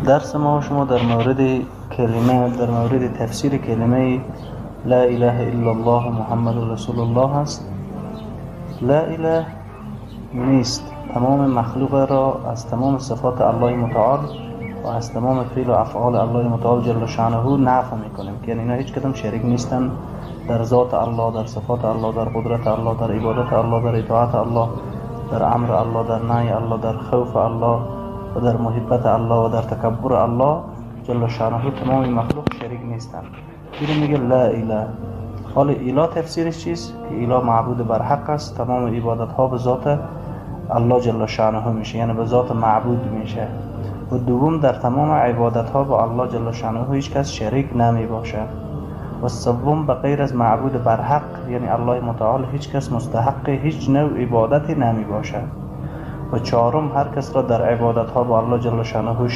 درس ما و شما در مورد تفسیر کلمه لا اله الا الله محمد رسول الله است. لا اله نیست، تمام مخلوق را از تمام صفات الله متعال و از تمام فعل و افعال الله متعال جل شأنه نفی میکنیم که اینا هیچ کدام شریک نیستن در ذات الله، در صفات الله، در قدرت الله، در عبادت الله، در اطاعت الله، در امر الله، در نهی الله، در خوف الله و در محبت الله و در تکبر الله جل شأنه. تمام مخلوق شریک نیستن. این میگه لا اله. حال اله تفسیرش چیست؟ که اله معبود بر حق است، تمام عبادت ها به ذات الله جل شأنه میشه، یعنی به ذات معبود میشه. و دوم در تمام عبادت ها با الله جل شأنه هیچ کس شریک نمی باشه. و سوم به غیر از معبود بر حق یعنی الله متعال هیچ کس مستحق هیچ نوع عبادتی نمی باشه. و چهارم هر کس را در عبادت ها با الله جل شأنه